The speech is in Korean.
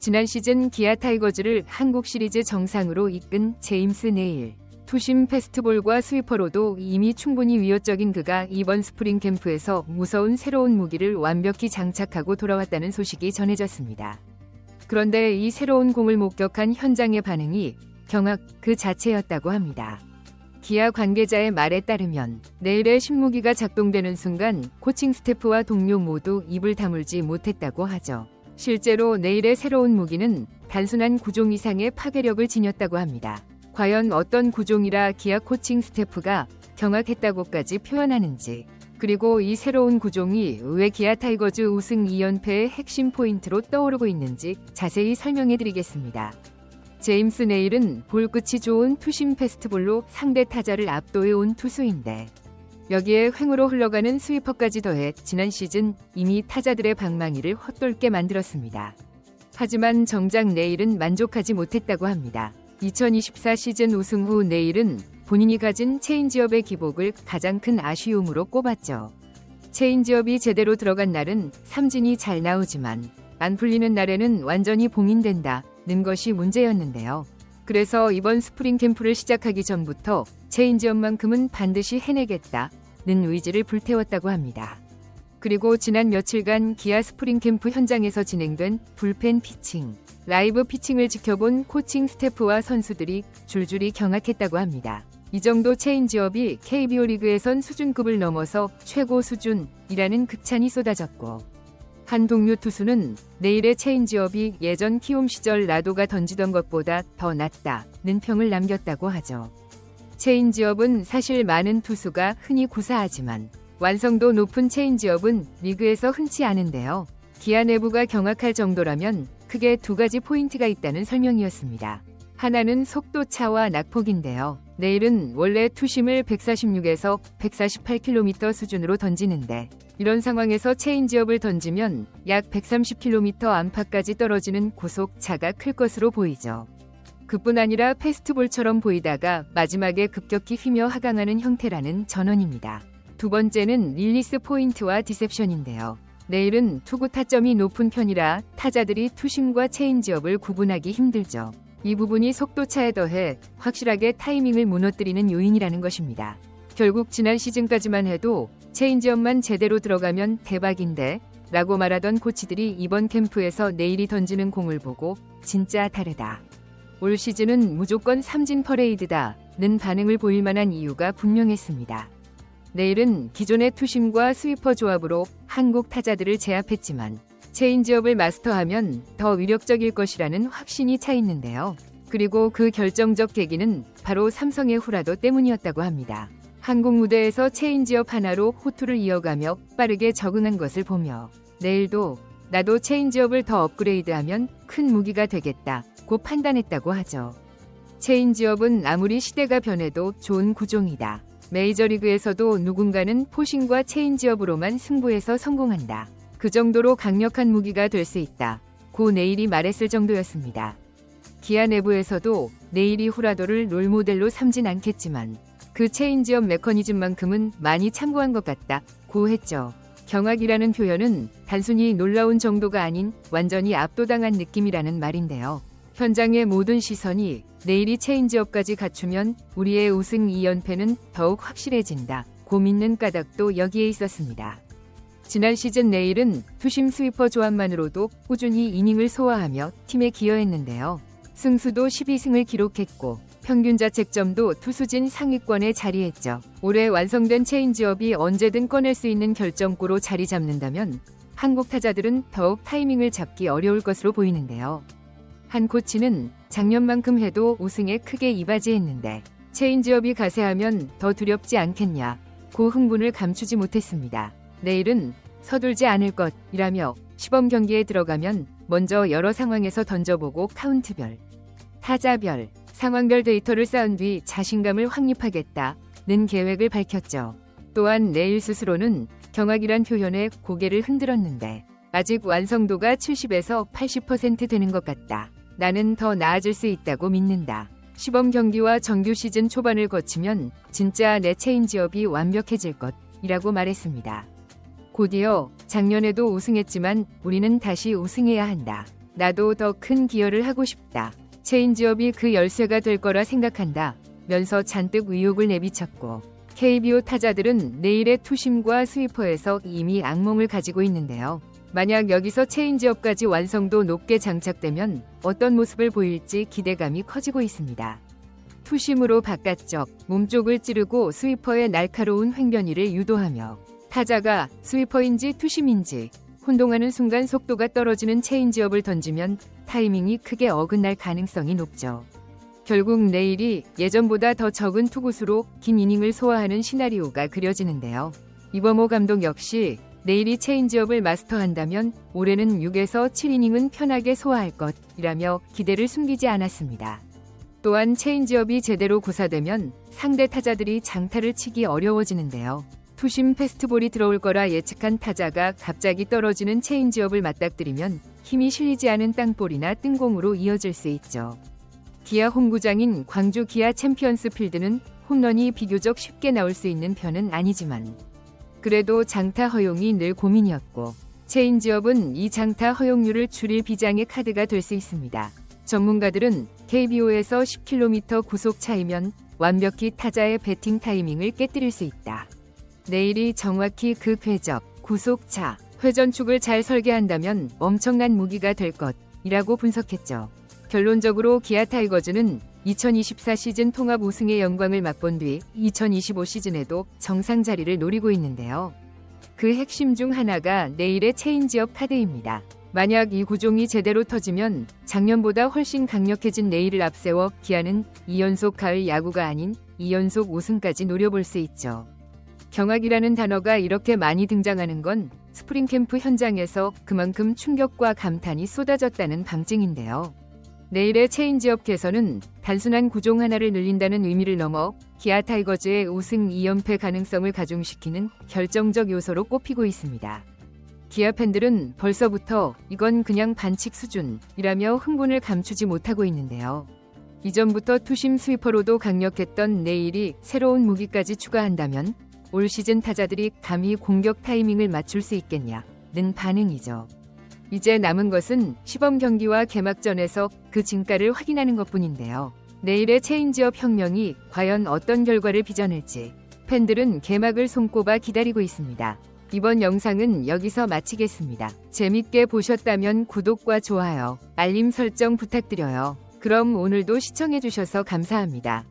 지난 시즌 기아 타이거즈를 한국 시리즈 정상으로 이끈 제임스 네일. 투심 패스트볼과 스위퍼로도 이미 충분히 위협적인 그가 이번 스프링 캠프에서 무서운 새로운 무기를 완벽히 장착하고 돌아왔다는 소식이 전해졌습니다. 그런데 이 새로운 공을 목격한 현장의 반응이 경악 그 자체였다고 합니다. 기아 관계자의 말에 따르면 네일의 신무기가 작동되는 순간 코칭 스태프와 동료 모두 입을 다물지 못했다고 하죠. 실제로 네일의 새로운 무기는 단순한 구종 이상의 파괴력을 지녔다고 합니다. 과연 어떤 구종이라 기아 코칭 스태프가 경악했다고까지 표현하는지, 그리고 이 새로운 구종이 왜 기아 타이거즈 우승 2연패의 핵심 포인트로 떠오르고 있는지 자세히 설명해드리겠습니다. 제임스 네일은 볼 끝이 좋은 투심 패스트볼로 상대 타자를 압도해온 투수인데, 여기에 횡으로 흘러가는 스위퍼까지 더해 지난 시즌 이미 타자들의 방망이를 헛돌게 만들었습니다. 하지만 정작 네일은 만족하지 못했다고 합니다. 2024 시즌 우승 후 네일은 본인이 가진 체인지업의 기복을 가장 큰 아쉬움으로 꼽았죠. 체인지업이 제대로 들어간 날은 삼진이 잘 나오지만 안 풀리는 날에는 완전히 봉인된다는 것이 문제였는데요. 그래서 이번 스프링 캠프를 시작하기 전부터 체인지업만큼은 반드시 해내겠다는 의지를 불태웠다고 합니다. 그리고 지난 며칠간 기아 스프링 캠프 현장에서 진행된 불펜 피칭, 라이브 피칭을 지켜본 코칭 스태프와 선수들이 줄줄이 경악했다고 합니다. 이 정도 체인지업이 KBO 리그에선 수준급을 넘어서 최고 수준이라는 극찬이 쏟아졌고, 한 동료 투수는 네일의 체인지업이 예전 키움 시절 라도가 던지던 것보다 더 낫다는 평을 남겼다고 하죠. 체인지업은 사실 많은 투수가 흔히 구사하지만 완성도 높은 체인지업은 리그에서 흔치 않은데요. 기아 내부가 경악할 정도라면 크게 두 가지 포인트가 있다는 설명이었습니다. 하나는 속도 차와 낙폭인데요. 네일은 원래 투심을 146에서 148km 수준으로 던지는데, 이런 상황에서 체인지업을 던지면 약 130km 안팎까지 떨어지는 구속차가 클 것으로 보이죠. 그뿐 아니라 패스트볼처럼 보이다가 마지막에 급격히 휘며 하강하는 형태라는 전언입니다. 두 번째는 릴리스 포인트와 디셉션인데요. 네일은 투구 타점이 높은 편이라 타자들이 투심과 체인지업을 구분하기 힘들죠. 이 부분이 속도차에 더해 확실하게 타이밍을 무너뜨리는 요인이라는 것입니다. 결국 지난 시즌까지만 해도 체인지업만 제대로 들어가면 대박인데 라고 말하던 코치들이 이번 캠프에서 네일이 던지는 공을 보고 진짜 다르다, 올 시즌은 무조건 삼진 퍼레이드다는 반응을 보일 만한 이유가 분명했습니다. 네일은 기존의 투심과 스위퍼 조합으로 한국 타자들을 제압했지만 체인지업을 마스터하면 더 위력적일 것이라는 확신이 차 있는데요. 그리고 그 결정적 계기는 바로 삼성의 후라도 때문이었다고 합니다. 한국 무대에서 체인지업 하나로 호투를 이어가며 빠르게 적응한 것을 보며 네일도 나도 체인지업을 더 업그레이드하면 큰 무기가 되겠다고 판단했다고 하죠. 체인지업은 아무리 시대가 변해도 좋은 구종이다. 메이저리그에서도 누군가는 포심과 체인지업으로만 승부해서 성공한다. 그 정도로 강력한 무기가 될 수 있다, 고 네일이 말했을 정도였습니다. 기아 내부에서도 네일이 후라도를 롤모델로 삼진 않겠지만 그 체인지업 메커니즘만큼은 많이 참고한 것 같다, 고 했죠. 경악이라는 표현은 단순히 놀라운 정도가 아닌 완전히 압도당한 느낌이라는 말인데요. 현장의 모든 시선이 네일이 체인지업까지 갖추면 우리의 우승 2연패는 더욱 확실해진다, 고 믿는 까닭도 여기에 있었습니다. 지난 시즌 네일은 투심 스위퍼 조합만으로도 꾸준히 이닝을 소화하며 팀에 기여했는데요. 승수도 12승을 기록했고 평균 자책점도 투수진 상위권에 자리했죠. 올해 완성된 체인지업이 언제든 꺼낼 수 있는 결정구로 자리 잡는다면 한국 타자들은 더욱 타이밍을 잡기 어려울 것으로 보이는데요. 한 코치는 작년만큼 해도 우승에 크게 이바지했는데 체인지업이 가세하면 더 두렵지 않겠냐, 고 흥분을 감추지 못했습니다. 네일은 서둘지 않을 것이라며 시범 경기에 들어가면 먼저 여러 상황에서 던져보고 카운트별, 타자별, 상황별 데이터를 쌓은 뒤 자신감을 확립하겠다는 계획을 밝혔죠. 또한 네일 스스로는 경악이란 표현에 고개를 흔들었는데 아직 완성도가 70에서 80% 되는 것 같다. 나는 더 나아질 수 있다고 믿는다. 시범 경기와 정규 시즌 초반을 거치면 진짜 내 체인지업이 완벽해질 것이라고 말했습니다. 곧이어 작년에도 우승했지만 우리는 다시 우승해야 한다. 나도 더 큰 기여를 하고 싶다. 체인지업이 그 열쇠가 될 거라 생각한다. 면서 잔뜩 의욕을 내비쳤고 KBO 타자들은 내일의 투심과 스위퍼에서 이미 악몽을 가지고 있는데요. 만약 여기서 체인지업까지 완성도 높게 장착되면 어떤 모습을 보일지 기대감이 커지고 있습니다. 투심으로 바깥쪽, 몸쪽을 찌르고 스위퍼의 날카로운 횡변이를 유도하며 타자가 스위퍼인지 투심인지 혼동하는 순간 속도가 떨어지는 체인지업을 던지면 타이밍이 크게 어긋날 가능성이 높죠. 결국 내일이 예전보다 더 적은 투구수로 긴 이닝을 소화하는 시나리오가 그려지는데요. 이범호 감독 역시 내일이 체인지업을 마스터한다면 올해는 6에서 7이닝은 편하게 소화할 것이라며 기대를 숨기지 않았습니다. 또한 체인지업이 제대로 구사되면 상대 타자들이 장타를 치기 어려워지는데요. 투심 패스트볼이 들어올 거라 예측한 타자가 갑자기 떨어지는 체인지업을 맞닥뜨리면 힘이 실리지 않은 땅볼이나 뜬공으로 이어질 수 있죠. 기아 홈구장인 광주 기아 챔피언스 필드는 홈런이 비교적 쉽게 나올 수 있는 편은 아니지만 그래도 장타 허용이 늘 고민이었고 체인지업은 이 장타 허용률을 줄일 비장의 카드가 될 수 있습니다. 전문가들은 KBO에서 10km 구속 차이면 완벽히 타자의 배팅 타이밍을 깨뜨릴 수 있다. 내일이 정확히 그 궤적, 구속차, 회전축을 잘 설계한다면 엄청난 무기가 될 것이라고 분석했죠. 결론적으로 기아 타이거즈는 2024 시즌 통합 우승의 영광을 맛본 뒤 2025 시즌에도 정상 자리를 노리고 있는데요. 그 핵심 중 하나가 내일의 체인지업 카드입니다. 만약 이 구종이 제대로 터지면 작년보다 훨씬 강력해진 내일을 앞세워 기아는 2연속 가을 야구가 아닌 2연속 우승까지 노려볼 수 있죠. 경악이라는 단어가 이렇게 많이 등장하는 건 스프링 캠프 현장에서 그만큼 충격과 감탄이 쏟아졌다는 방증인데요. 내일의 체인지업 개선은 단순한 구종 하나를 늘린다는 의미를 넘어 기아 타이거즈의 우승 2연패 가능성을 가중시키는 결정적 요소로 꼽히고 있습니다. 기아 팬들은 벌써부터 이건 그냥 반칙 수준이라며 흥분을 감추지 못하고 있는데요. 이전부터 투심 스위퍼로도 강력했던 내일이 새로운 무기까지 추가한다면 올 시즌 타자들이 감히 공격 타이밍을 맞출 수 있겠냐는 반응이죠. 이제 남은 것은 시범 경기와 개막전에서 그 진가를 확인하는 것뿐인데요. 내일의 체인지업 혁명이 과연 어떤 결과를 빚어낼지 팬들은 개막을 손꼽아 기다리고 있습니다. 이번 영상은 여기서 마치겠습니다. 재밌게 보셨다면 구독과 좋아요, 알림 설정 부탁드려요. 그럼 오늘도 시청해주셔서 감사합니다.